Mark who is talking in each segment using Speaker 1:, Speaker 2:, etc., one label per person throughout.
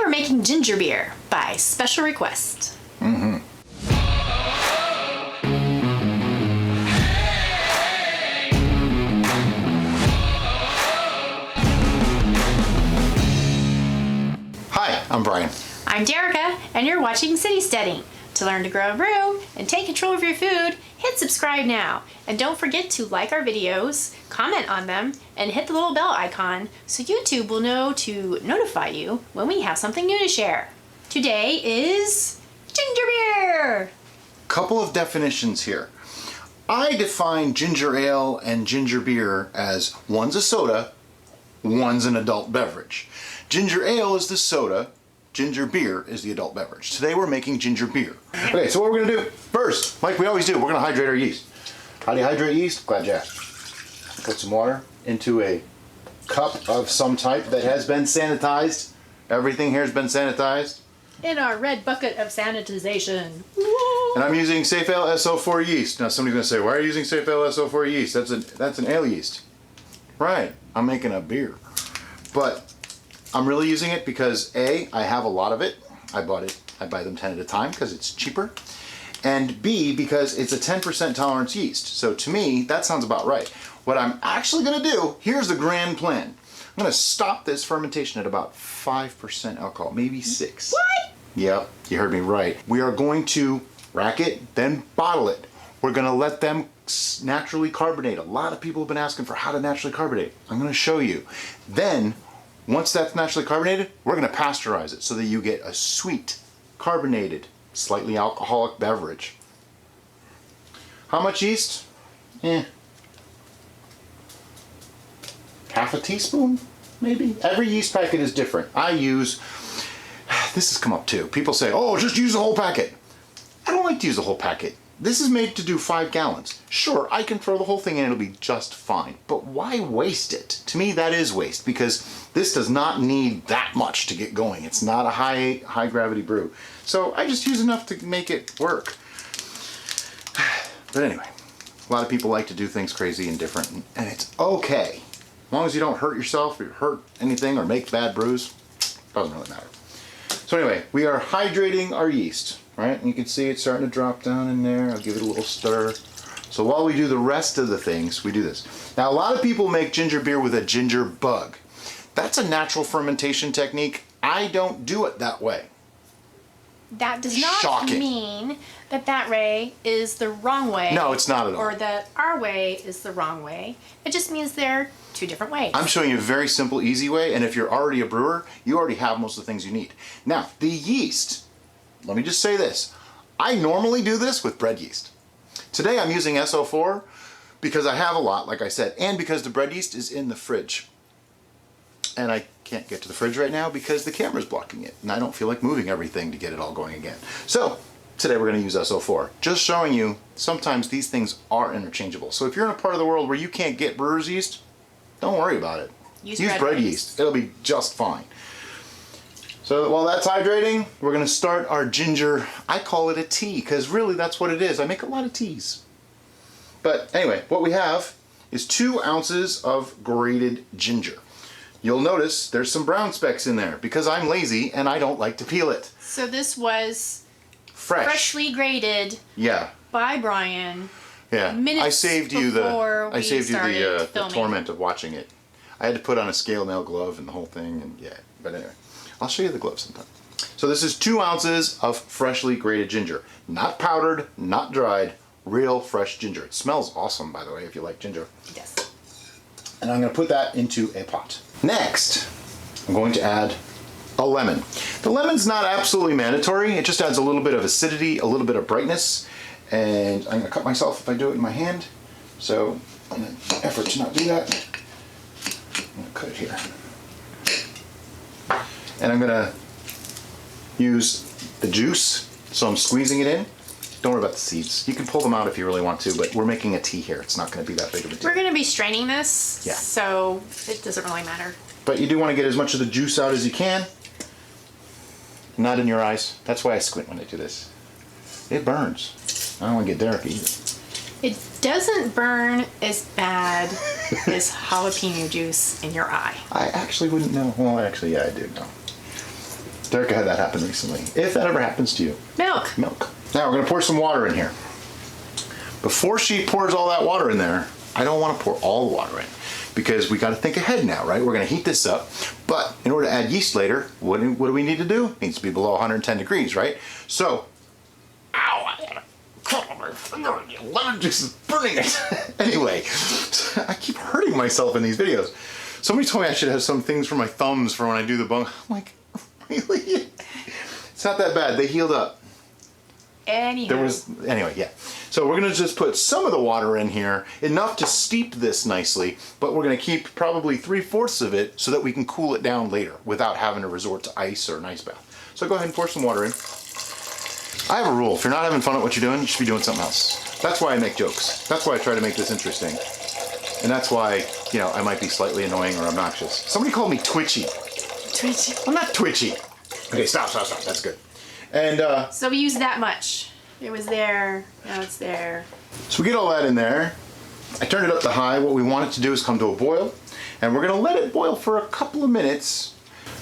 Speaker 1: we're making ginger beer by special request.
Speaker 2: Mm-hmm. Hi, I'm Brian.
Speaker 1: I'm Derica, and you're watching City Steading. To learn to grow and brew and take control of your food, hit subscribe now. And don't forget to like our videos, comment on them, and hit the little bell icon so YouTube will know to notify you when we have something new to share. Today is ginger beer.
Speaker 2: Couple of definitions here. I define ginger ale and ginger beer as one's a soda, one's an adult beverage. Ginger ale is the soda, ginger beer is the adult beverage. Today we're making ginger beer. Okay, so what we're gonna do first, like we always do, we're gonna hydrate our yeast. How do you hydrate yeast? Glad you asked. Put some water into a cup of some type that has been sanitized. Everything here has been sanitized.
Speaker 1: In our red bucket of sanitization.
Speaker 2: And I'm using Safe Ale SO4 yeast. Now somebody's gonna say, why are you using Safe Ale SO4 yeast? That's an ale yeast. Right, I'm making a beer. But I'm really using it because A, I have a lot of it. I buy them 10 at a time because it's cheaper. And B, because it's a 10% tolerance yeast. So to me, that sounds about right. What I'm actually gonna do, here's the grand plan. I'm gonna stop this fermentation at about 5% alcohol, maybe 6.
Speaker 1: What?
Speaker 2: Yep, you heard me right. We are going to rack it, then bottle it. We're gonna let them naturally carbonate. A lot of people have been asking for how to naturally carbonate. I'm gonna show you. Then, once that's naturally carbonated, we're gonna pasteurize it so that you get a sweet, carbonated, slightly alcoholic beverage. How much yeast? Half a teaspoon, maybe? Every yeast packet is different. This has come up too. People say, oh, just use the whole packet. I don't like to use the whole packet. This is made to do 5 gallons. Sure, I can throw the whole thing in and it'll be just fine. But why waste it? To me, that is waste because this does not need that much to get going. It's not a high gravity brew. So I just use enough to make it work. But anyway, a lot of people like to do things crazy and different, and it's okay. As long as you don't hurt yourself or hurt anything or make bad brews, doesn't really matter. So anyway, we are hydrating our yeast. Right, and you can see it's starting to drop down in there. I'll give it a little stir. So while we do the rest of the things, we do this. Now a lot of people make ginger beer with a ginger bug. That's a natural fermentation technique. I don't do it that way.
Speaker 1: That does not mean that way is the wrong way.
Speaker 2: No, it's not at all.
Speaker 1: Or that our way is the wrong way. It just means they're 2 different ways.
Speaker 2: I'm showing you a very simple, easy way, and if you're already a brewer, you already have most of the things you need. Now, the yeast. Let me just say this. I normally do this with bread yeast. Today I'm using SO4 because I have a lot, like I said, and because the bread yeast is in the fridge. And I can't get to the fridge right now because the camera's blocking it, and I don't feel like moving everything to get it all going again. So today we're going to use SO4. Just showing you sometimes these things are interchangeable. So if you're in a part of the world where you can't get brewer's yeast, don't worry about it. Use bread yeast. It'll be just fine. So while that's hydrating, we're gonna start our ginger, I call it a tea, because really that's what it is. I make a lot of teas. But anyway, what we have is 2 ounces of grated ginger. You'll notice there's some brown specks in there because I'm lazy and I don't like to peel it.
Speaker 1: So this was freshly grated by Brian.
Speaker 2: Yeah, I saved you the torment of watching it. I had to put on a scale nail glove and the whole thing, and yeah, but anyway. I'll show you the glove sometime. So this is 2 ounces of freshly grated ginger. Not powdered, not dried, real fresh ginger. It smells awesome, by the way, if you like ginger.
Speaker 1: It does.
Speaker 2: And I'm gonna put that into a pot. Next, I'm going to add a lemon. The lemon's not absolutely mandatory. It just adds a little bit of acidity, a little bit of brightness. And I'm gonna cut myself if I do it in my hand. So in an effort to not do that, I'm gonna cut it here. And I'm gonna use the juice, so I'm squeezing it in. Don't worry about the seeds. You can pull them out if you really want to, but we're making a tea here. It's not gonna be that big of a deal.
Speaker 1: We're gonna be straining this, so it doesn't really matter.
Speaker 2: But you do wanna get as much of the juice out as you can. Not in your eyes. That's why I squint when I do this. It burns. I don't wanna get Derek either.
Speaker 1: It doesn't burn as bad as jalapeno juice in your eye.
Speaker 2: I actually wouldn't know. Well, actually, yeah, I do know. Derek had that happen recently. If that ever happens to you.
Speaker 1: Milk.
Speaker 2: Milk. Now we're gonna pour some water in here. Before she pours all that water in there, I don't want to pour all the water in because we got to think ahead now, right? We're going to heat this up, but in order to add yeast later, what do we need to do? It needs to be below 110 degrees, right? So, ow, I got to cut on my finger, lemon juice is burning it. Anyway, I keep hurting myself in these videos. Somebody told me I should have some things for my thumbs for when I do the bung. I'm like, really? It's not that bad. They healed up. Anyway, yeah. So we're gonna just put some of the water in here, enough to steep this nicely, but we're gonna keep probably 3/4 of it so that we can cool it down later without having to resort to ice or an ice bath. So go ahead and pour some water in. I have a rule. If you're not having fun at what you're doing, you should be doing something else. That's why I make jokes. That's why I try to make this interesting. And that's why, you know, I might be slightly annoying or obnoxious. Somebody called me twitchy.
Speaker 1: Twitchy.
Speaker 2: I'm not twitchy. Okay, stop. That's good. And
Speaker 1: so we used that much. It was there, now it's there.
Speaker 2: So we get all that in there. I turned it up to high. What we want it to do is come to a boil, and we're gonna let it boil for a couple of minutes.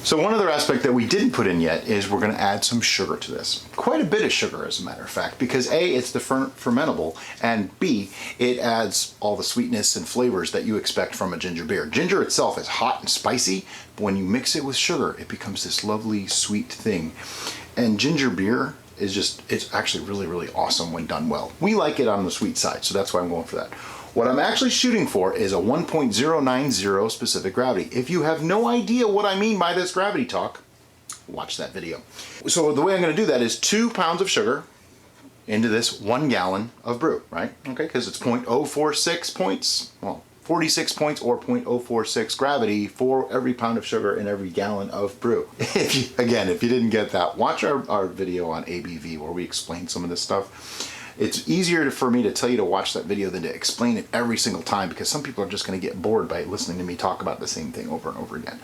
Speaker 2: So one other aspect that we didn't put in yet is we're gonna add some sugar to this. Quite a bit of sugar, as a matter of fact, because A, it's the fermentable, and B, it adds all the sweetness and flavors that you expect from a ginger beer. Ginger itself is hot and spicy, but when you mix it with sugar, it becomes this lovely, sweet thing. And ginger beer is just, it's actually really, really awesome when done well. We like it on the sweet side, so that's why I'm going for that. What I'm actually shooting for is a 1.090 specific gravity. If you have no idea what I mean by this gravity talk, watch that video. So the way I'm gonna do that is 2 pounds of sugar into this 1 gallon of brew, right? Okay, because it's 0.046 points, well, 46 points or 0.046 gravity for every pound of sugar in every gallon of brew. If you didn't get that, watch our video on ABV where we explain some of this stuff. It's easier for me to tell you to watch that video than to explain it every single time because some people are just going to get bored by listening to me talk about the same thing over and over again.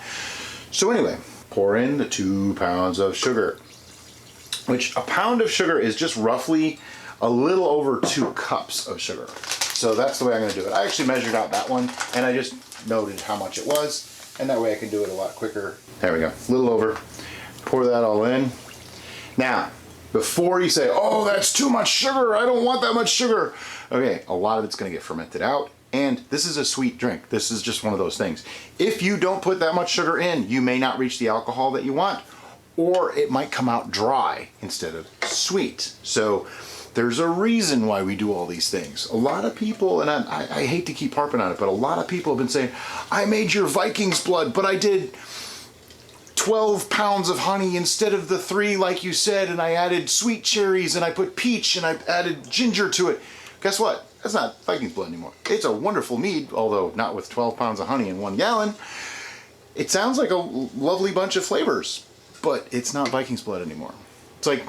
Speaker 2: So anyway, pour in the 2 pounds of sugar, which a pound of sugar is just roughly a little over 2 cups of sugar. So that's the way I'm going to do it. I actually measured out that one and I just noted how much it was, and that way I can do it a lot quicker. There we go, a little over. Pour that all in. Now, before you say, oh, that's too much sugar, I don't want that much sugar. Okay, a lot of it's going to get fermented out, and this is a sweet drink. This is just one of those things. If you don't put that much sugar in, you may not reach the alcohol that you want, or it might come out dry instead of sweet. So there's a reason why we do all these things. A lot of people, and I hate to keep harping on it, but a lot of people have been saying, I made your Viking's blood, but I did 12 pounds of honey instead of the 3 like you said, and I added sweet cherries, and I put peach, and I added ginger to it. Guess what? That's not Viking's blood anymore. It's a wonderful mead, although not with 12 pounds of honey in 1 gallon. It sounds like a lovely bunch of flavors, but it's not Viking's blood anymore. It's like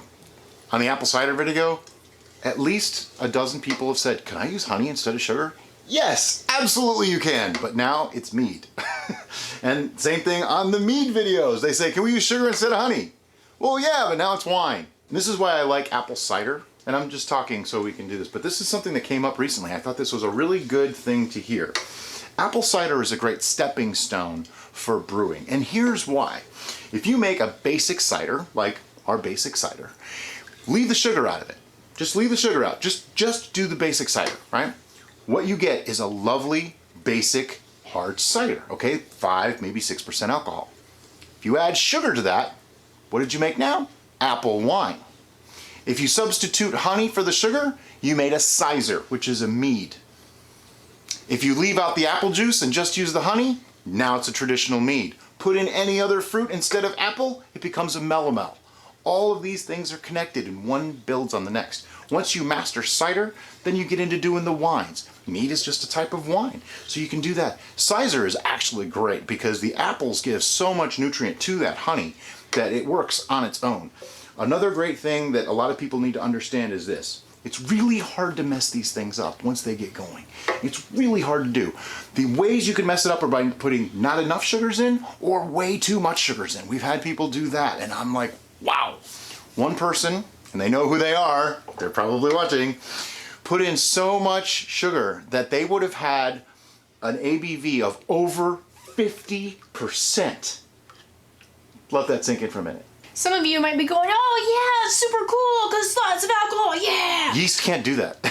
Speaker 2: on the apple cider video, at least a dozen people have said, can I use honey instead of sugar? Yes, absolutely you can, but now it's mead. And same thing on the mead videos. They say, can we use sugar instead of honey? Well, yeah, but now it's wine. And this is why I like apple cider, and I'm just talking so we can do this, but this is something that came up recently. I thought this was a really good thing to hear. Apple cider is a great stepping stone for brewing, and here's why. If you make a basic cider, like our basic cider, leave the sugar out of it. Just leave the sugar out. Just do the basic cider, right? What you get is a lovely, basic, hard cider, okay? 5, maybe 6% alcohol. If you add sugar to that, what did you make now? Apple wine. If you substitute honey for the sugar, you made a cider, which is a mead. If you leave out the apple juice and just use the honey, now it's a traditional mead. Put in any other fruit instead of apple, it becomes a melomel. All of these things are connected and one builds on the next. Once you master cider, then you get into doing the wines. Mead is just a type of wine, so you can do that. Cider is actually great because the apples give so much nutrient to that honey that it works on its own. Another great thing that a lot of people need to understand is this. It's really hard to mess these things up once they get going. It's really hard to do. The ways you can mess it up are by putting not enough sugars in or way too much sugars in. We've had people do that, and I'm like, wow. One person, and they know who they are, they're probably watching, put in so much sugar that they would have had an ABV of over 50%. Let that sink in for a minute.
Speaker 1: Some of you might be going, oh yeah, super cool, because lots of alcohol, yeah!
Speaker 2: Yeast can't do that.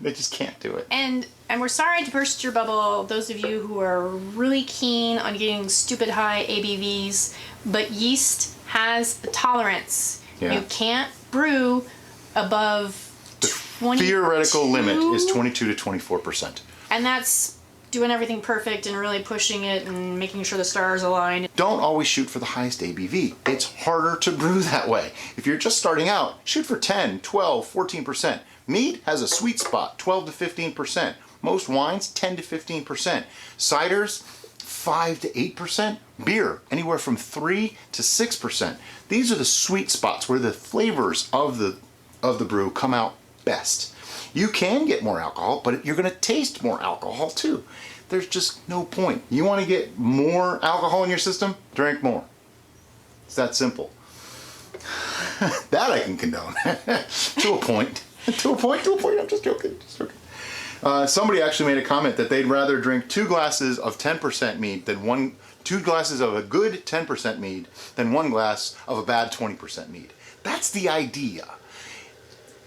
Speaker 2: They just can't do it.
Speaker 1: And we're sorry to burst your bubble, those of you who are really keen on getting stupid high ABVs, but yeast has a tolerance.
Speaker 2: Yeah.
Speaker 1: You can't brew above
Speaker 2: The
Speaker 1: 22.
Speaker 2: theoretical limit is 22 to 24%.
Speaker 1: And that's doing everything perfect and really pushing it and making sure the stars align.
Speaker 2: Don't always shoot for the highest ABV. It's harder to brew that way. If you're just starting out, shoot for 10, 12, 14%. Mead has a sweet spot, 12 to 15%. Most wines, 10 to 15%. Ciders, 5 to 8%. Beer, anywhere from 3 to 6%. These are the sweet spots where the flavors of the brew come out best. You can get more alcohol, but you're going to taste more alcohol too. There's just no point. You want to get more alcohol in your system? Drink more. It's that simple. That I can condone. To a point. To a point. I'm just joking. Somebody actually made a comment that they'd rather drink 2 glasses of 10% mead than 2 glasses of a good 10% mead than 1 glass of a bad 20% mead. That's the idea.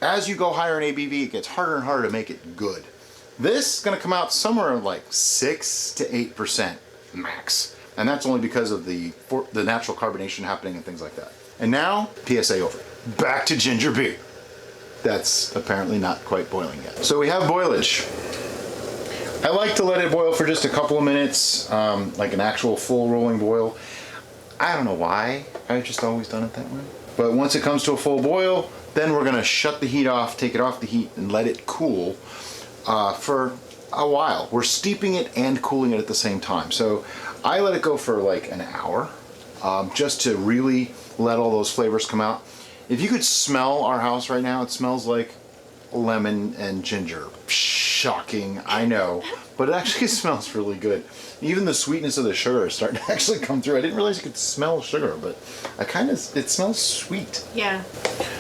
Speaker 2: As you go higher in ABV, it gets harder and harder to make it good. This is going to come out somewhere like 6 to 8% max. And that's only because of the natural carbonation happening and things like that. And now, PSA over. Back to ginger beer. That's apparently not quite boiling yet. So we have boilage. I like to let it boil for just a couple of minutes, like an actual full rolling boil. I don't know why. I've just always done it that way. But once it comes to a full boil, then we're gonna shut the heat off, take it off the heat, and let it cool for a while. We're steeping it and cooling it at the same time. So I let it go for like an hour, just to really let all those flavors come out. If you could smell our house right now, it smells like lemon and ginger. Shocking, I know, but it actually smells really good. Even the sweetness of the sugar is starting to actually come through. I didn't realize you could smell sugar, but it smells sweet.
Speaker 1: Yeah.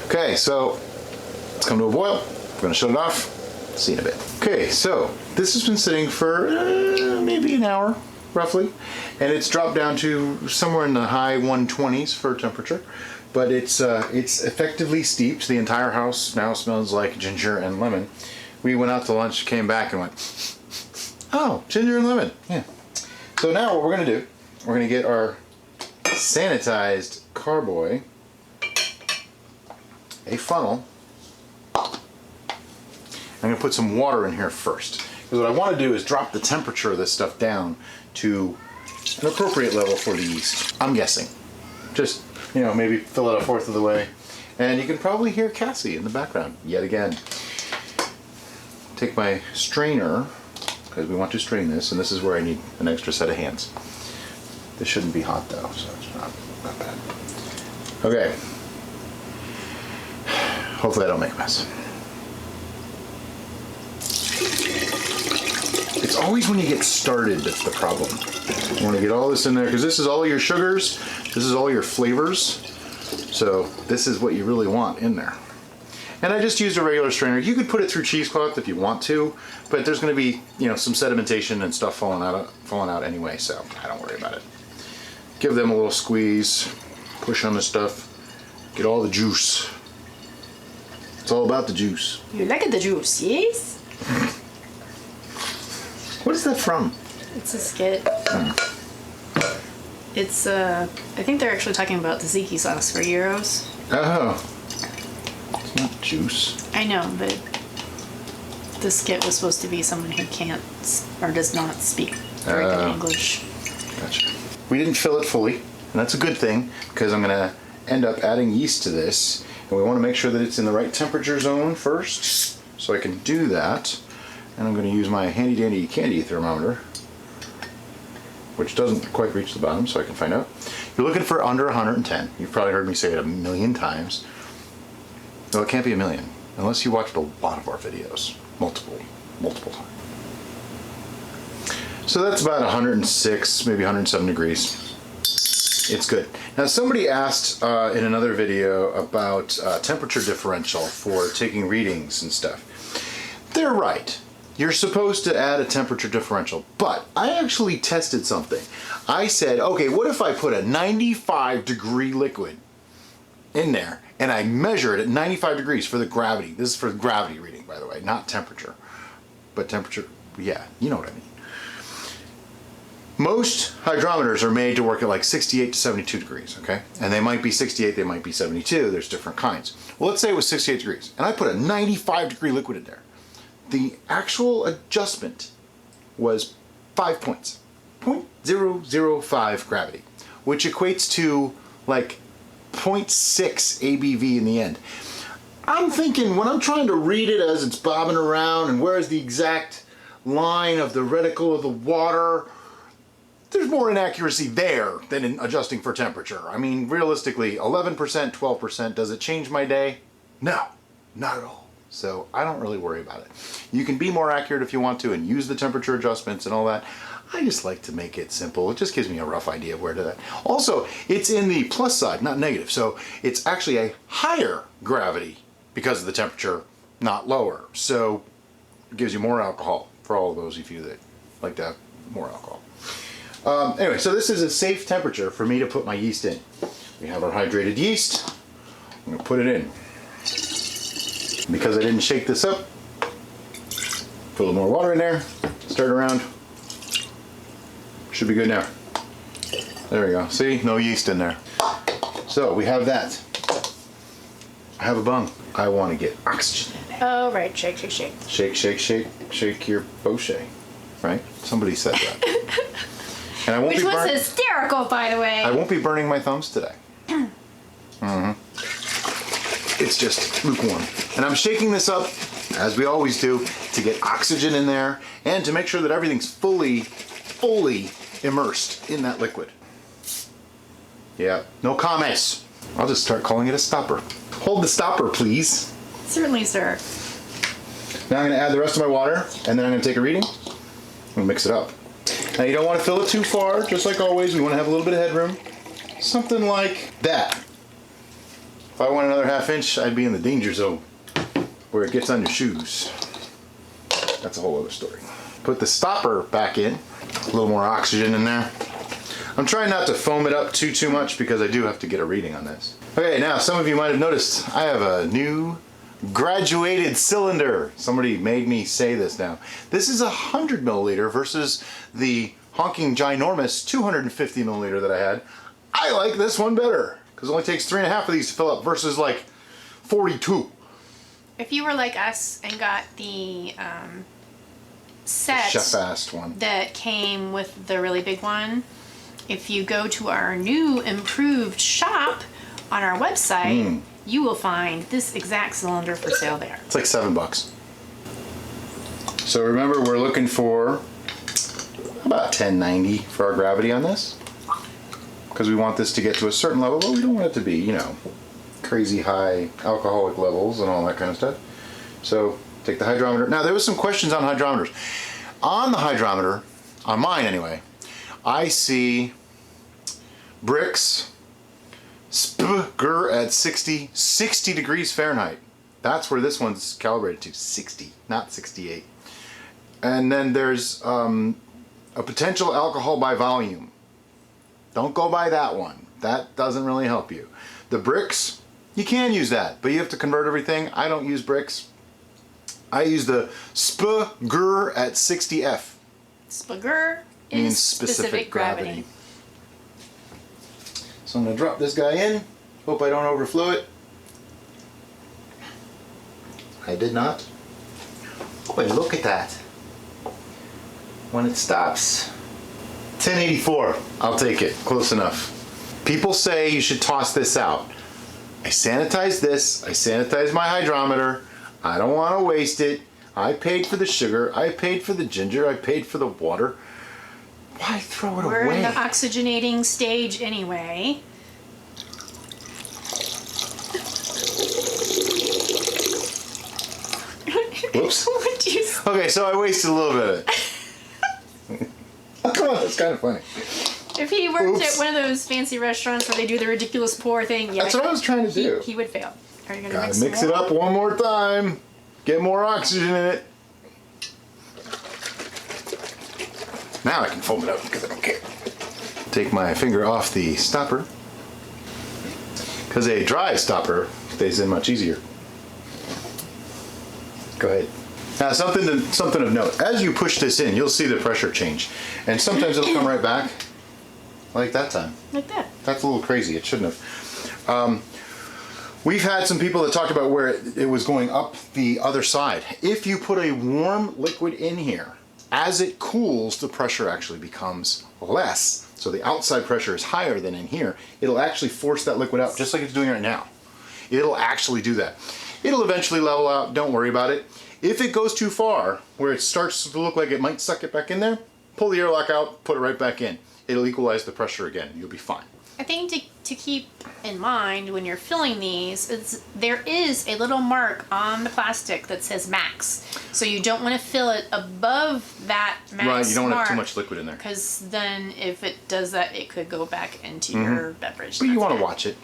Speaker 2: Okay, so let's come to a boil. We're gonna shut it off. See you in a bit. Okay, so this has been sitting for maybe an hour, roughly, and it's dropped down to somewhere in the high 120s for temperature. But it's effectively steeped. The entire house now smells like ginger and lemon. We went out to lunch, came back, and went, oh, ginger and lemon. Yeah. So now what we're gonna do, we're gonna get our sanitized carboy, a funnel. I'm gonna put some water in here first. Because what I want to do is drop the temperature of this stuff down to an appropriate level for the yeast. I'm guessing. Just, maybe fill it a fourth of the way. And you can probably hear Cassie in the background yet again. Take my strainer, because we want to strain this, and this is where I need an extra set of hands. This shouldn't be hot though, so it's not bad. Okay. Hopefully I don't make a mess. It's always when you get started that's the problem. You want to get all this in there, because this is all your sugars, this is all your flavors, so this is what you really want in there. And I just used a regular strainer. You could put it through cheesecloth if you want to, but there's going to be, some sedimentation and stuff falling out anyway, so I don't worry about it. Give them a little squeeze, push on the stuff, get all the juice. It's all about the juice.
Speaker 1: You like the juice, yes?
Speaker 2: What is that from?
Speaker 1: It's a skit. It's, I think they're actually talking about tzatziki sauce for gyros.
Speaker 2: Oh. It's not juice.
Speaker 1: I know, but the skit was supposed to be someone who can't or does not speak very good English.
Speaker 2: Gotcha. We didn't fill it fully, and that's a good thing, because I'm going to end up adding yeast to this, and we want to make sure that it's in the right temperature zone first, so I can do that. And I'm going to use my handy dandy candy thermometer, which doesn't quite reach the bottom, so I can find out. You're looking for under 110. You've probably heard me say it a million times. No, it can't be a million, unless you watched a lot of our videos. Multiple times. So that's about 106, maybe 107 degrees. It's good. Now somebody asked in another video about temperature differential for taking readings and stuff. They're right. You're supposed to add a temperature differential, but I actually tested something. I said, okay, what if I put a 95 degree liquid in there and I measure it at 95 degrees for the gravity. This is for gravity reading, by the way, not temperature. But temperature, yeah, you know what I mean. Most hydrometers are made to work at like 68 to 72 degrees, okay? And they might be 68, they might be 72, there's different kinds. Well, let's say it was 68 degrees, and I put a 95 degree liquid in there. The actual adjustment was 5 points, 0.005 gravity, which equates to like 0.6 ABV in the end. I'm thinking when I'm trying to read it as it's bobbing around and where's the exact line of the reticle of the water, there's more inaccuracy there than in adjusting for temperature. I mean, realistically, 11%, 12%, does it change my day? No, not at all. So I don't really worry about it. You can be more accurate if you want to and use the temperature adjustments and all that. I just like to make it simple. It just gives me a rough idea of where to that. Also, it's in the plus side, not negative. So it's actually a higher gravity because of the temperature, not lower. So it gives you more alcohol for all of those of you that like to have more alcohol. Anyway, so this is a safe temperature for me to put my yeast in. We have our hydrated yeast. I'm gonna put it in. Because I didn't shake this up, put a little more water in there, stir it around. Should be good now. There we go. See, no yeast in there. So we have that. I have a bung. I want to get oxygen in there.
Speaker 1: Oh, right. Shake, shake, shake.
Speaker 2: Shake, shake, shake, shake your bochet. Right? Somebody said that. And I won't
Speaker 1: Which was hysterical, by the way.
Speaker 2: I won't be burning my thumbs today. It's just lukewarm. And I'm shaking this up, as we always do, to get oxygen in there and to make sure that everything's fully immersed in that liquid. Yeah, no comments. I'll just start calling it a stopper. Hold the stopper, please.
Speaker 1: Certainly, sir.
Speaker 2: Now I'm going to add the rest of my water, and then I'm going to take a reading and mix it up. Now you don't want to fill it too far, just like always. We want to have a little bit of headroom. Something like that. If I want another ½ inch, I'd be in the danger zone where it gets on your shoes. That's a whole other story. Put the stopper back in. A little more oxygen in there. I'm trying not to foam it up too much because I do have to get a reading on this. Okay, now some of you might have noticed I have a new graduated cylinder. Somebody made me say this now. This is 100 milliliter versus the honking ginormous 250 milliliter that I had. I like this one better because it only takes 3.5 of these to fill up versus like 42.
Speaker 1: If you were like us and got the set
Speaker 2: Chef-assed one
Speaker 1: that came with the really big one, if you go to our new improved shop on our website, you will find this exact cylinder for sale there.
Speaker 2: It's like $7. So remember, we're looking for about 1090 for our gravity on this because we want this to get to a certain level, but we don't want it to be, you know, crazy high alcoholic levels and all that kind of stuff. So take the hydrometer. Now there was some questions on hydrometers. On the hydrometer, on mine anyway, I see bricks at 60 degrees Fahrenheit. That's where this one's calibrated to, 60, not 68. And then there's a potential alcohol by volume. Don't go by that one. That doesn't really help you. The bricks, you can use that, but you have to convert everything. I don't use bricks. I use the SPGR at 60F.
Speaker 1: SPGR is specific gravity.
Speaker 2: So I'm going to drop this guy in. Hope I don't overflow it. I did not. Boy, look at that. When it stops. 1084. I'll take it. Close enough. People say you should toss this out. I sanitize this. I sanitize my hydrometer. I don't want to waste it. I paid for the sugar. I paid for the ginger. I paid for the water. Why throw it away?
Speaker 1: We're in the oxygenating stage anyway.
Speaker 2: Whoops.
Speaker 1: What do you say?
Speaker 2: Okay, so I wasted a little bit of it. Oh, that's kind of funny.
Speaker 1: If he worked at one of those fancy restaurants where they do the ridiculous pour thing, yeah,
Speaker 2: that's what I was trying to do.
Speaker 1: He would fail. Are you gonna
Speaker 2: Gotta mix it up one more time. Get more oxygen in it. Now I can foam it up because I don't care. Take my finger off the stopper. because a dry stopper stays in much easier. Go ahead. Now something of note, as you push this in, you'll see the pressure change. And sometimes it'll come right back, like that time.
Speaker 1: Like that.
Speaker 2: That's a little crazy, it shouldn't have. We've had some people that talked about where it was going up the other side. If you put a warm liquid in here, as it cools, the pressure actually becomes less. So the outside pressure is higher than in here. It'll actually force that liquid up, just like it's doing right now. It'll actually do that. It'll eventually level out, don't worry about it. If it goes too far, where it starts to look like it might suck it back in there, pull the airlock out, put it right back in. It'll equalize the pressure again, you'll be fine.
Speaker 1: I think to keep in mind when you're filling these is there is a little mark on the plastic that says max. So you don't want to fill it above that max.
Speaker 2: Right, you don't want to have too much liquid in there.
Speaker 1: Because then if it does that, it could go back into your beverage.
Speaker 2: But you want to watch it.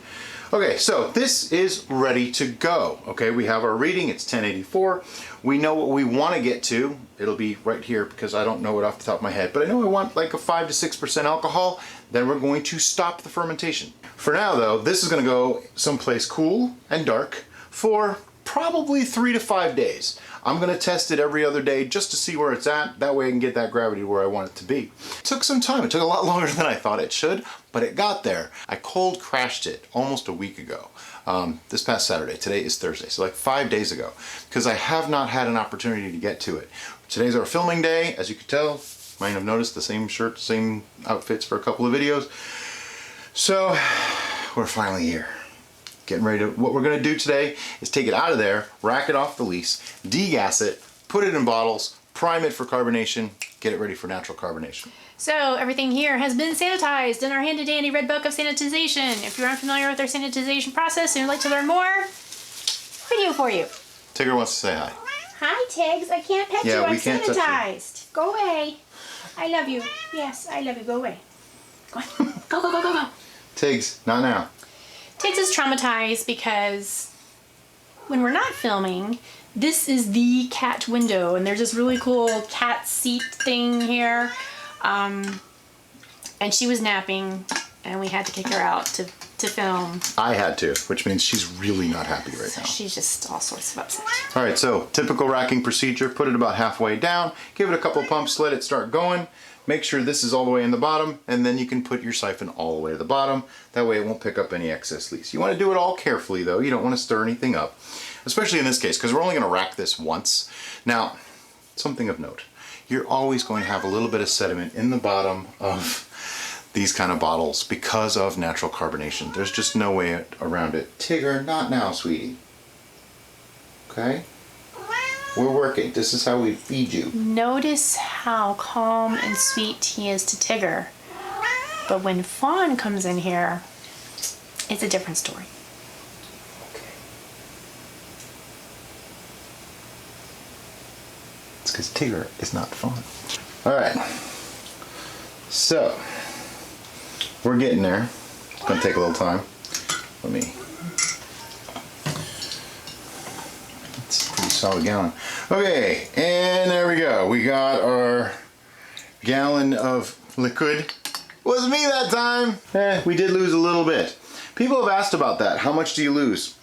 Speaker 2: Okay, so this is ready to go. Okay, we have our reading, it's 1084. We know what we want to get to. It'll be right here because I don't know it off the top of my head, but I know I want like a 5 to 6% alcohol. Then we're going to stop the fermentation. For now though, this is going to go someplace cool and dark for probably 3 to 5 days. I'm going to test it every other day just to see where it's at. That way I can get that gravity where I want it to be. It took some time. It took a lot longer than I thought it should, but it got there. I cold crashed it almost a week ago. This past Saturday. Today is Thursday, so like 5 days ago, because I have not had an opportunity to get to it. Today's our filming day. As you can tell, might have noticed the same shirt, same outfits for a couple of videos. So we're finally here. Getting ready to, what we're gonna do today is take it out of there, rack it off the lease, degas it, put it in bottles, prime it for carbonation, get it ready for natural carbonation.
Speaker 1: So everything here has been sanitized in our handy dandy red book of sanitization. If you're unfamiliar with our sanitization process and would like to learn more, video for you.
Speaker 2: Tigger wants to say hi.
Speaker 1: Hi Tiggs, I can't pet you, I'm sanitized. Go away. I love you. Yes, I love you, go away. Go on, go, go, go, go, go.
Speaker 2: Tiggs, not now.
Speaker 1: Tiggs is traumatized because when we're not filming, this is the cat window and there's this really cool cat seat thing here. And she was napping and we had to kick her out to film.
Speaker 2: I had to, which means she's really not happy right now.
Speaker 1: She's just all sorts of upset.
Speaker 2: All right, so typical racking procedure, put it about halfway down, give it a couple pumps, let it start going. Make sure this is all the way in the bottom, and then you can put your siphon all the way to the bottom. That way it won't pick up any excess lees. You want to do it all carefully though. You don't want to stir anything up, especially in this case, because we're only going to rack this once. Now, something of note, you're always going to have a little bit of sediment in the bottom of these kind of bottles because of natural carbonation. There's just no way around it. Tigger, not now, sweetie. Okay? We're working. This is how we feed you.
Speaker 1: Notice how calm and sweet he is to Tigger. But when Fawn comes in here, it's a different story.
Speaker 2: Okay. It's because Tigger is not Fawn. All right. So, we're getting there. It's going to take a little time. Let me... Solid gallon. Okay, and there we go. We got our gallon of liquid. Wasn't me that time. We did lose a little bit. People have asked about that. How much do you lose?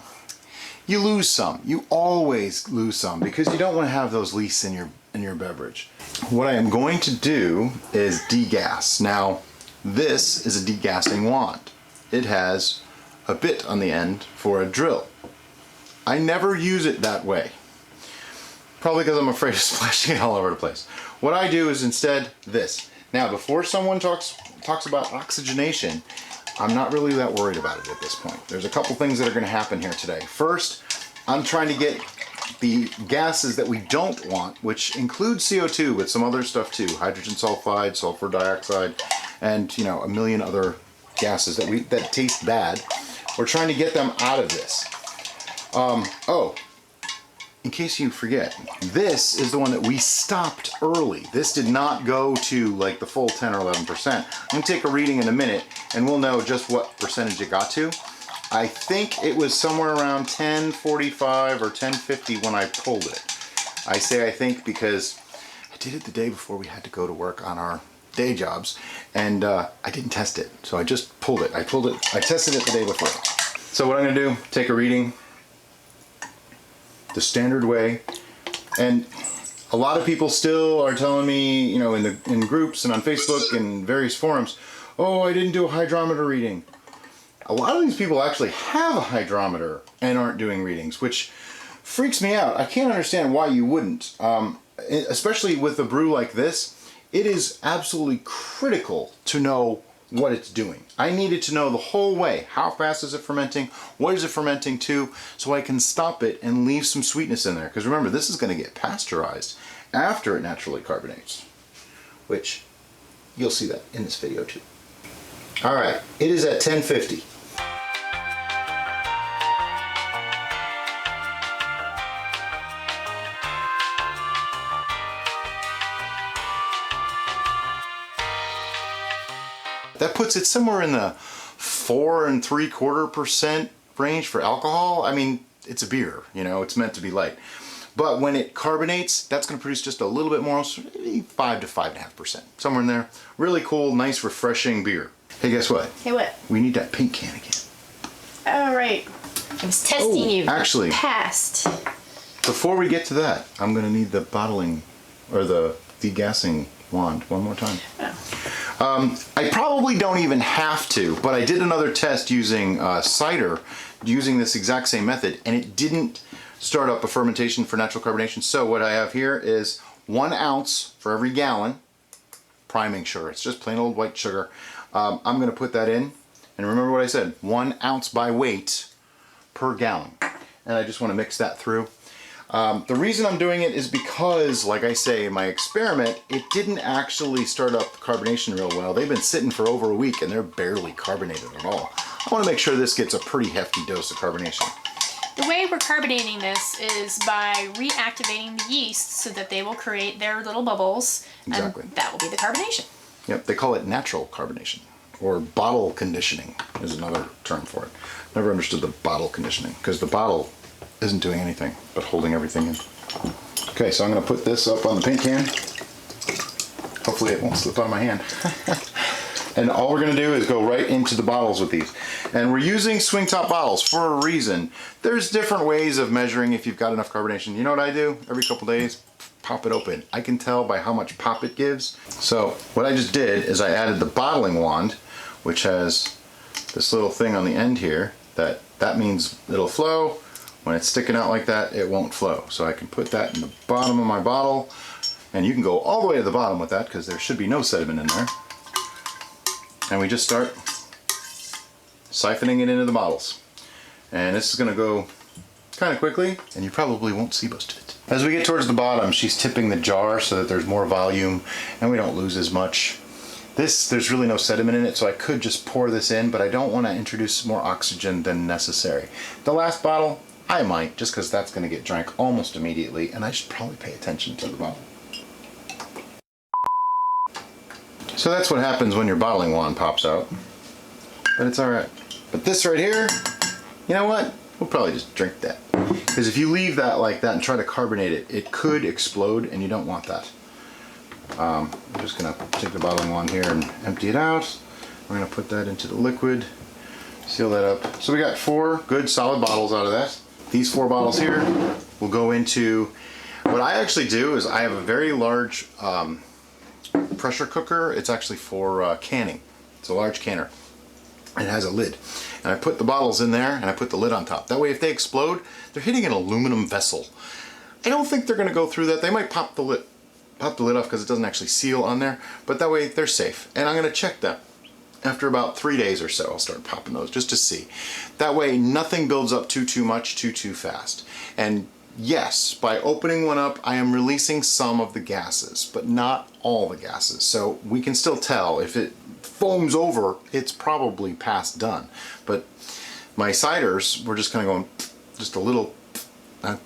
Speaker 2: You lose some. You always lose some because you don't want to have those leaks in your beverage. What I am going to do is degas. Now, this is a degassing wand. It has a bit on the end for a drill. I never use it that way. Probably because I'm afraid of splashing it all over the place. What I do is instead this. Now, before someone talks about oxygenation, I'm not really that worried about it at this point. There's a couple things that are going to happen here today. First, I'm trying to get the gases that we don't want, which include CO2 with some other stuff too, hydrogen sulfide, sulfur dioxide, and you know, a million other gases that taste bad. We're trying to get them out of this. Oh, in case you forget, this is the one that we stopped early. This did not go to like the full 10 or 11%. I'm gonna take a reading in a minute and we'll know just what percentage it got to. I think it was somewhere around 1045 or 1050 when I pulled it. I say I think because I did it the day before we had to go to work on our day jobs and I didn't test it. So I just pulled it. I tested it the day before. So what I'm gonna do, take a reading the standard way. And a lot of people still are telling me, you know, in groups and on Facebook and various forums, oh, I didn't do a hydrometer reading. A lot of these people actually have a hydrometer and aren't doing readings, which freaks me out. I can't understand why you wouldn't. Especially with a brew like this, it is absolutely critical to know what it's doing. I needed to know the whole way. How fast is it fermenting? What is it fermenting to? So I can stop it and leave some sweetness in there. Because remember, this is going to get pasteurized after it naturally carbonates, which you'll see that in this video too. All right, it is at 1050. That puts it somewhere in the 4 3/4% range for alcohol. I mean, it's a beer, you know, it's meant to be light. But when it carbonates, that's going to produce just a little bit more, so maybe 5 to 5.5%, somewhere in there. Really cool, nice, refreshing beer. Hey, guess what?
Speaker 1: Hey, what?
Speaker 2: We need that pink can again.
Speaker 1: All right. I was testing you.
Speaker 2: Actually,
Speaker 1: passed.
Speaker 2: Before we get to that, I'm going to need the bottling or the degassing wand one more time.
Speaker 1: Oh.
Speaker 2: I probably don't even have to, but I did another test using cider, using this exact same method, and it didn't start up a fermentation for natural carbonation. So what I have here is 1 ounce for every gallon priming sugar. It's just plain old white sugar. I'm going to put that in, and remember what I said, 1 ounce by weight per gallon. And I just want to mix that through. The reason I'm doing it is because, like I say, in my experiment, it didn't actually start up carbonation real well. They've been sitting for over a week and they're barely carbonated at all. I want to make sure this gets a pretty hefty dose of carbonation.
Speaker 1: The way we're carbonating this is by reactivating the yeast so that they will create their little bubbles.
Speaker 2: Exactly.
Speaker 1: And that will be the carbonation.
Speaker 2: Yep, they call it natural carbonation, or bottle conditioning is another term for it. Never understood the bottle conditioning, because the bottle isn't doing anything but holding everything in. Okay, so I'm going to put this up on the paint can. Hopefully it won't slip out of my hand. And all we're going to do is go right into the bottles with these. And we're using swing top bottles for a reason. There's different ways of measuring if you've got enough carbonation. You know what I do? Every couple days, pop it open. I can tell by how much pop it gives. So what I just did is I added the bottling wand, which has this little thing on the end here that means it'll flow. When it's sticking out like that, it won't flow. So I can put that in the bottom of my bottle, and you can go all the way to the bottom with that because there should be no sediment in there. And we just start siphoning it into the bottles. And this is gonna go kind of quickly, and you probably won't see most of it. As we get towards the bottom, she's tipping the jar so that there's more volume and we don't lose as much. There's really no sediment in it, so I could just pour this in, but I don't want to introduce more oxygen than necessary. The last bottle, I might, just because that's going to get drank almost immediately, and I should probably pay attention to the bottle. So that's what happens when your bottling wand pops out, but it's alright. But this right here, you know what? We'll probably just drink that. Because if you leave that like that and try to carbonate it, it could explode, and you don't want that. I'm just going to take the bottling wand here and empty it out. We're going to put that into the liquid, seal that up. So we got 4 good solid bottles out of that. These 4 bottles here will go into, what I actually do is I have a very large pressure cooker. It's actually for canning. It's a large canner. It has a lid. And I put the bottles in there and I put the lid on top. That way if they explode, they're hitting an aluminum vessel. I don't think they're going to go through that. They might pop the lid off because it doesn't actually seal on there, but that way they're safe. And I'm going to check them. After about 3 days or so, I'll start popping those just to see. That way nothing builds up too much too fast. And yes, by opening one up, I am releasing some of the gases, but not all the gases. So we can still tell if it foams over, it's probably past done. But my ciders were just kind of going just a little.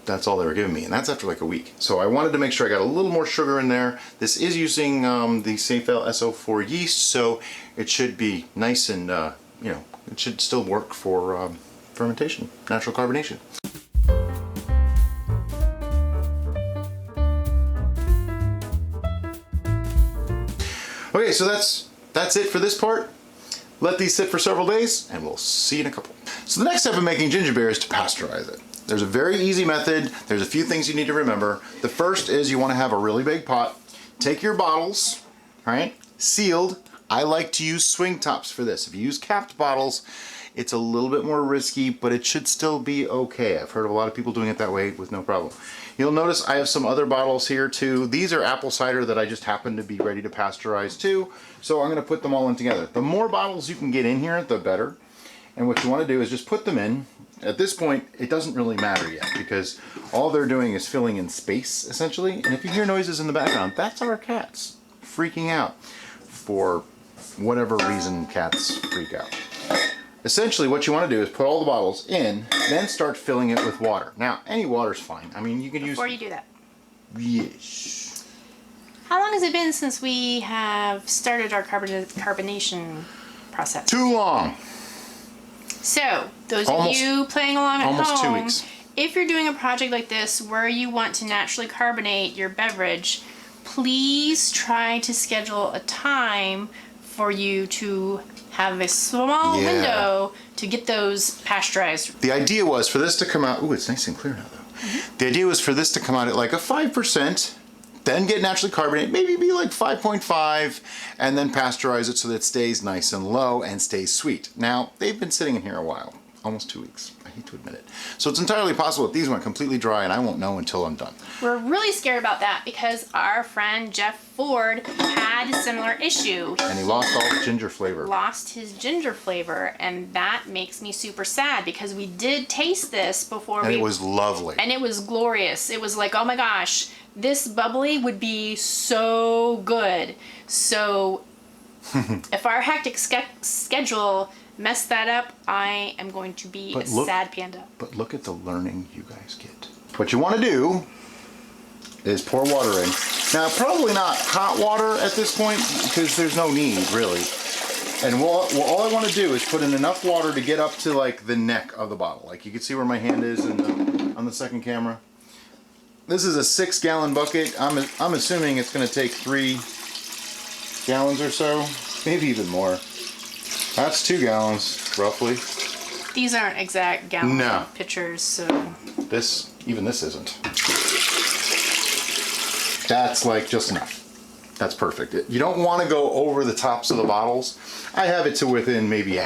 Speaker 2: That's all they were giving me, and that's after like a week. So I wanted to make sure I got a little more sugar in there. This is using the Safel SO4 yeast, so it should be nice and, you know, it should still work for fermentation, natural carbonation. Okay, so that's it for this part. Let these sit for several days, and we'll see you in a couple. So the next step of making ginger beer is to pasteurize it. There's a very easy method. There's a few things you need to remember. The first is you want to have a really big pot. Take your bottles, right, sealed. I like to use swing tops for this. If you use capped bottles, it's a little bit more risky, but it should still be okay. I've heard of a lot of people doing it that way with no problem. You'll notice I have some other bottles here too. These are apple cider that I just happen to be ready to pasteurize too. So I'm gonna put them all in together. The more bottles you can get in here, the better. And what you wanna do is just put them in. At this point, it doesn't really matter yet because all they're doing is filling in space essentially. And if you hear noises in the background, that's our cats freaking out. For whatever reason, cats freak out. Essentially what you want to do is put all the bottles in, then start filling it with water. Now, any water's fine. I mean, you can use...
Speaker 1: Before you do that.
Speaker 2: Yes.
Speaker 1: How long has it been since we have started our carbonation process?
Speaker 2: Too long.
Speaker 1: So, those of you playing along at home,
Speaker 2: almost 2 weeks.
Speaker 1: If you're doing a project like this where you want to naturally carbonate your beverage, please try to schedule a time for you to have a small window to get those pasteurized.
Speaker 2: The idea was for this to come out, ooh, it's nice and clear now though. The idea was for this to come out at like a 5%, then get naturally carbonated, maybe be like 5.5, and then pasteurize it so that it stays nice and low and stays sweet. Now, they've been sitting in here a while, almost 2 weeks. I hate to admit it. So it's entirely possible that these went completely dry and I won't know until I'm done.
Speaker 1: We're really scared about that because our friend Jeff Ford had a similar issue.
Speaker 2: And he lost all the ginger flavor.
Speaker 1: Lost his ginger flavor, and that makes me super sad because we did taste this before.
Speaker 2: And it was lovely.
Speaker 1: And it was glorious. It was like, oh my gosh, this bubbly would be so good. So if our hectic schedule messed that up, I am going to be a sad panda.
Speaker 2: But look at the learning you guys get. What you want to do is pour water in. Now, probably not hot water at this point because there's no need, really. And all I want to do is put in enough water to get up to like the neck of the bottle. Like you can see where my hand is on the second camera. This is a 6-gallon bucket. I'm assuming it's going to take 3 gallons or so, maybe even more. That's 2 gallons, roughly.
Speaker 1: These aren't exact gallon pitchers, so...
Speaker 2: Even this isn't. That's like just enough. That's perfect. You don't want to go over the tops of the bottles. I have it to within maybe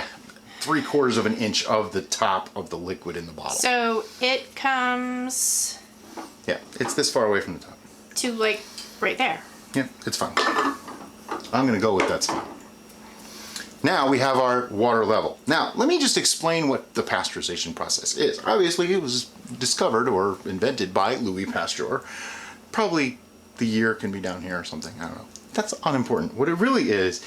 Speaker 2: 3/4 of an inch of the top of the liquid in the bottle.
Speaker 1: So it comes...
Speaker 2: Yeah, it's this far away from the top.
Speaker 1: To like right there.
Speaker 2: Yeah, it's fine. I'm going to go with that's fine. Now we have our water level. Now, let me just explain what the pasteurization process is. Obviously, it was discovered or invented by Louis Pasteur. Probably the year can be down here or something, I don't know. That's unimportant. What it really is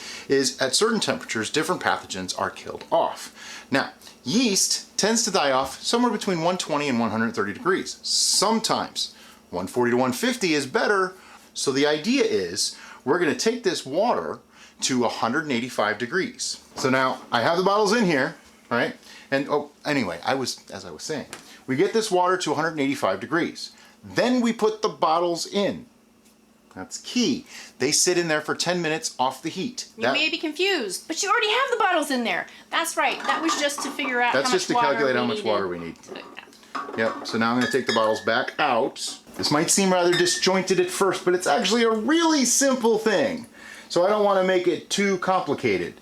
Speaker 2: at certain temperatures, different pathogens are killed off. Now, yeast tends to die off somewhere between 120 and 130 degrees. Sometimes 140 to 150 is better. So the idea is we're going to take this water to 185 degrees. So now I have the bottles in here, right? And anyway, as I was saying, we get this water to 185 degrees. Then we put the bottles in. That's key. They sit in there for 10 minutes off the heat.
Speaker 1: You may be confused, but you already have the bottles in there. That's right. That was just to figure out
Speaker 2: That's just to calculate how much water we need. Yep, so now I'm going to take the bottles back out. This might seem rather disjointed at first, but it's actually a really simple thing. So I don't want to make it too complicated.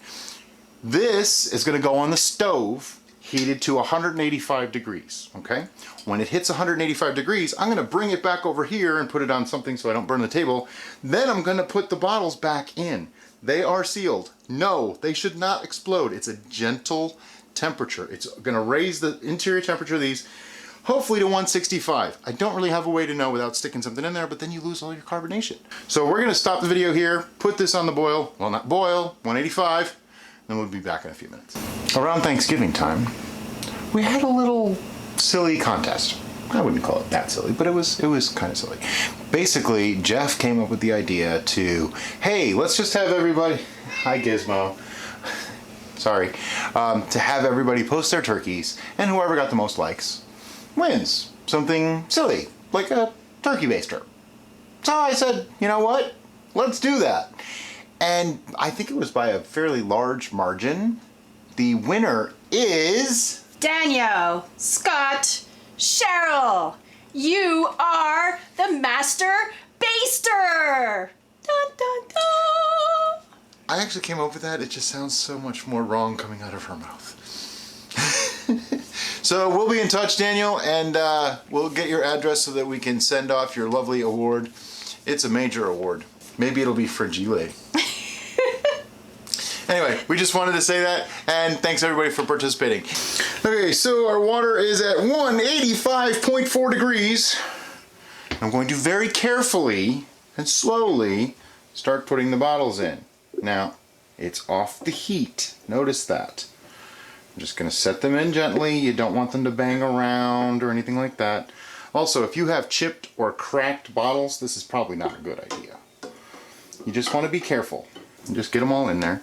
Speaker 2: This is going to go on the stove, heated to 185 degrees, okay? When it hits 185 degrees, I'm going to bring it back over here and put it on something so I don't burn the table. Then I'm going to put the bottles back in. They are sealed. No, they should not explode. It's a gentle temperature. It's going to raise the interior temperature of these hopefully to 165. I don't really have a way to know without sticking something in there, but then you lose all your carbonation. So we're gonna stop the video here, put this on the boil, well not boil, 185, then we'll be back in a few minutes. Around Thanksgiving time, we had a little silly contest. I wouldn't call it that silly, but it was kind of silly. Basically, Jeff came up with the idea to, hey, let's just have everybody, hi Gizmo, sorry, to have everybody post their turkeys, and whoever got the most likes wins something silly, like a turkey baster. So I said, you know what? Let's do that. And I think it was by a fairly large margin. The winner is
Speaker 1: Danielle, Scott, Cheryl, you are the master baster. Dun, dun, dun.
Speaker 2: I actually came up with that. It just sounds so much more wrong coming out of her mouth. So we'll be in touch, Daniel, and we'll get your address so that we can send off your lovely award. It's a major award. Maybe it'll be fragile. Anyway, we just wanted to say that, and thanks everybody for participating. Okay, so our water is at 185.4 degrees. I'm going to very carefully and slowly start putting the bottles in. Now, it's off the heat. Notice that. I'm just going to set them in gently. You don't want them to bang around or anything like that. Also, if you have chipped or cracked bottles, this is probably not a good idea. You just want to be careful. And just get them all in there.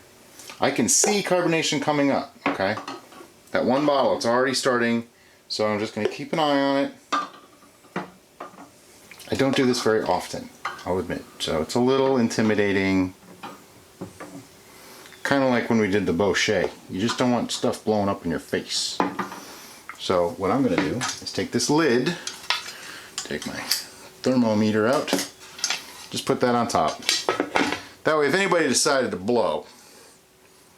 Speaker 2: I can see carbonation coming up, okay? That one bottle, it's already starting, so I'm just going to keep an eye on it. I don't do this very often, I'll admit, so it's a little intimidating. Kind of like when we did the Bochet. You just don't want stuff blowing up in your face. So what I'm going to do is take this lid, take my thermometer out, just put that on top. That way if anybody decided to blow,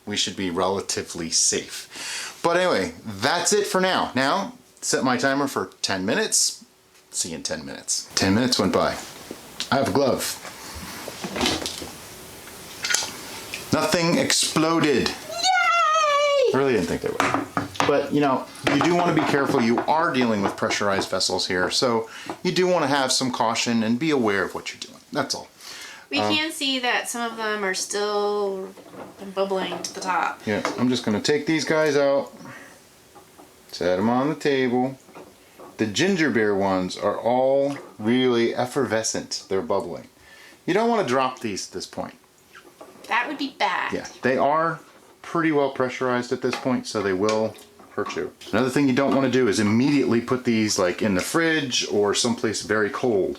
Speaker 2: we should be relatively safe. But anyway, that's it for now. Now, set my timer for 10 minutes. See you in 10 minutes. 10 minutes went by. I have a glove. Nothing exploded. Yay! I really didn't think they would. But, you know, you do want to be careful. You are dealing with pressurized vessels here, so you do want to have some caution and be aware of what you're doing. That's all.
Speaker 1: We can see that some of them are still bubbling to the top.
Speaker 2: Yeah, I'm just going to take these guys out, set them on the table. The ginger beer ones are all really effervescent. They're bubbling. You don't want to drop these at this point.
Speaker 1: That would be bad.
Speaker 2: Yeah, they are pretty well pressurized at this point, so they will hurt you. Another thing you don't want to do is immediately put these like in the fridge or someplace very cold.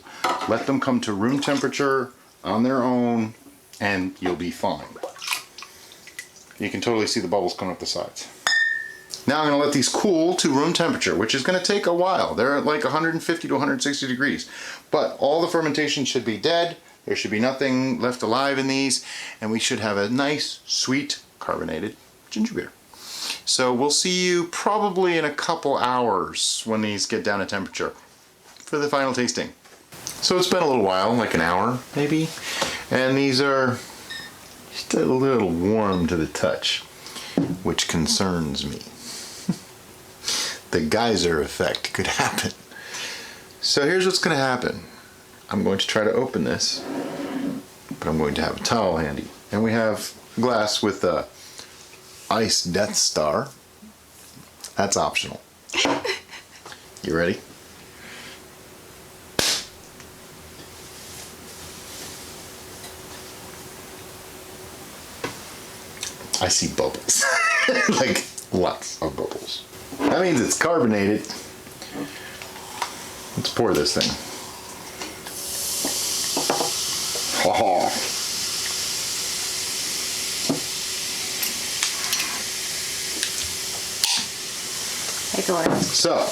Speaker 2: Let them come to room temperature on their own and you'll be fine. You can totally see the bubbles coming up the sides. Now I'm going to let these cool to room temperature, which is going to take a while. They're at like 150 to 160 degrees. But all the fermentation should be dead. There should be nothing left alive in these, and we should have a nice, sweet, carbonated ginger beer. So we'll see you probably in a couple hours when these get down to temperature for the final tasting. So it's been a little while, like an hour maybe, and these are just a little warm to the touch, which concerns me. The geyser effect could happen. So here's what's going to happen. I'm going to try to open this, but I'm going to have a towel handy. And we have glass with a ice Death Star. That's optional. You ready? I see bubbles. Like lots of bubbles. That means it's carbonated. Let's pour this thing. Oh.
Speaker 1: Take a look.
Speaker 2: So,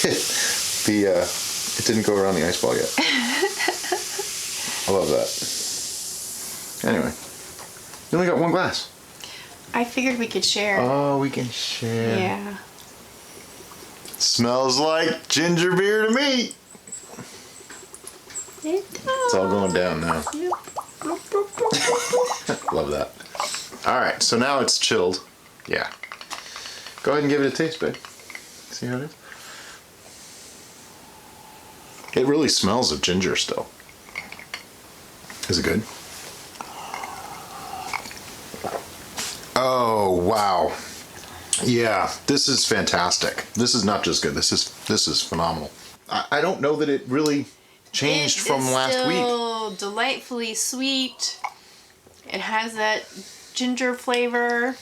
Speaker 2: it didn't go around the ice ball yet. I love that. Anyway, you only got one glass.
Speaker 1: I figured we could share.
Speaker 2: Oh, we can share.
Speaker 1: Yeah.
Speaker 2: Smells like ginger beer to me. It's all going down now. Love that. All right, so now it's chilled. Yeah. Go ahead and give it a taste, babe. See how it is? It really smells of ginger still. Is it good? Oh, wow. Yeah, this is fantastic. This is not just good. This is phenomenal. I don't know that it really changed from last week.
Speaker 1: It's still delightfully sweet. It has that ginger flavor.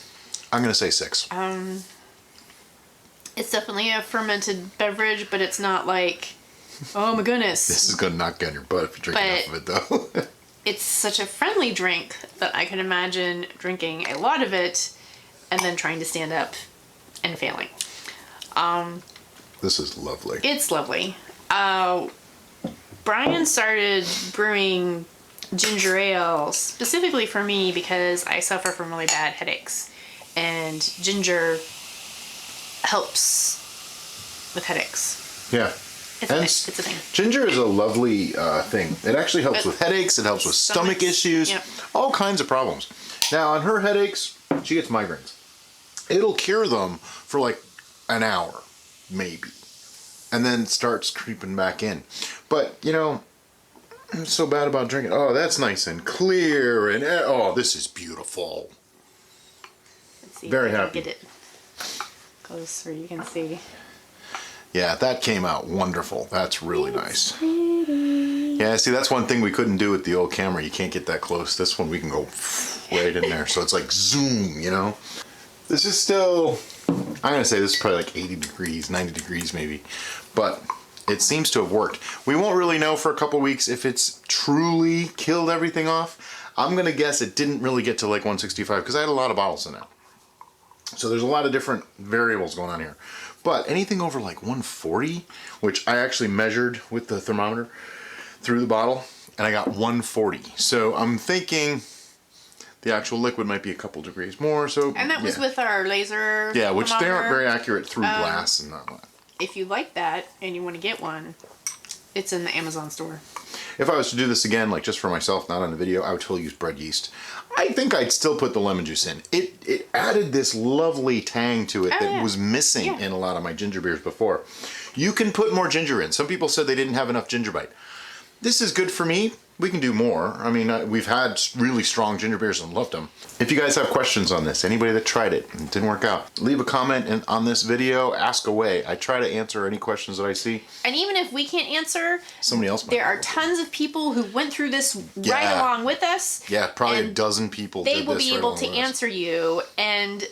Speaker 2: I'm gonna say 6.
Speaker 1: It's definitely a fermented beverage, but it's not like, oh my goodness.
Speaker 2: This is gonna knock down your butt if you drink enough of it, though.
Speaker 1: It's such a friendly drink that I can imagine drinking a lot of it and then trying to stand up and failing.
Speaker 2: This is lovely.
Speaker 1: It's lovely. Brian started brewing ginger ale specifically for me because I suffer from really bad headaches, and ginger helps with headaches.
Speaker 2: Yeah.
Speaker 1: It's a thing.
Speaker 2: Ginger is a lovely thing. It actually helps with headaches. It helps with stomach issues.
Speaker 1: Yep.
Speaker 2: All kinds of problems. Now, on her headaches, she gets migraines. It'll cure them for like an hour, maybe. And then starts creeping back in. But, you know, it's so bad about drinking. Oh, that's nice and clear. And oh, this is beautiful.
Speaker 1: Let's see
Speaker 2: Very
Speaker 1: if I can
Speaker 2: happy.
Speaker 1: get it closer, you can see.
Speaker 2: Yeah, that came out wonderful. That's really nice. Yeah, see, that's one thing we couldn't do with the old camera. You can't get that close. This one, we can go right in there. So it's like zoom, you know? This is still, I'm going to say this is probably like 80 degrees, 90 degrees maybe. But it seems to have worked. We won't really know for a couple weeks if it's truly killed everything off. I'm going to guess it didn't really get to like 165 because I had a lot of bottles in it. So there's a lot of different variables going on here. But anything over like 140, which I actually measured with the thermometer through the bottle, and I got 140. So I'm thinking the actual liquid might be a couple degrees more. So
Speaker 1: And that was with our laser
Speaker 2: yeah, which they aren't
Speaker 1: thermometer.
Speaker 2: very accurate through glass and all that.
Speaker 1: If you like that and you want to get one, it's in the Amazon store.
Speaker 2: If I was to do this again, like just for myself, not on the video, I would totally use bread yeast. I think I'd still put the lemon juice in. It added this lovely tang to it that was missing in a lot of my ginger beers before. You can put more ginger in. Some people said they didn't have enough ginger bite. This is good for me. We can do more. I mean, we've had really strong ginger beers and loved them. If you guys have questions on this, anybody that tried it and it didn't work out, leave a comment on this video, ask away. I try to answer any questions that I see.
Speaker 1: And even if we can't answer,
Speaker 2: somebody else might.
Speaker 1: There are tons of people who went through this right along with us.
Speaker 2: Yeah, probably a dozen people did this.
Speaker 1: They will be able to answer you, and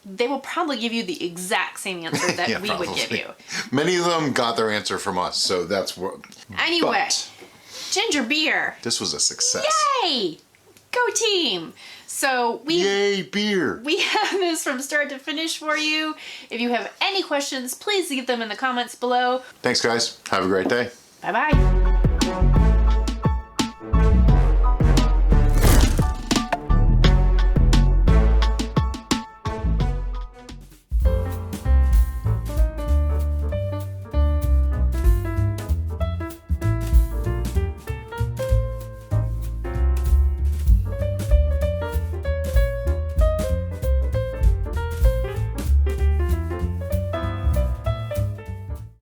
Speaker 1: they will probably give you the exact same answer that
Speaker 2: yeah,
Speaker 1: we
Speaker 2: probably
Speaker 1: would give you.
Speaker 2: Many of them got their answer from us, so that's what.
Speaker 1: Anyway, ginger beer.
Speaker 2: This was a success.
Speaker 1: Yay! Go team! So
Speaker 2: yay beer!
Speaker 1: We have this from start to finish for you. If you have any questions, please leave them in the comments below.
Speaker 2: Thanks, guys. Have a great day.
Speaker 1: Bye-bye.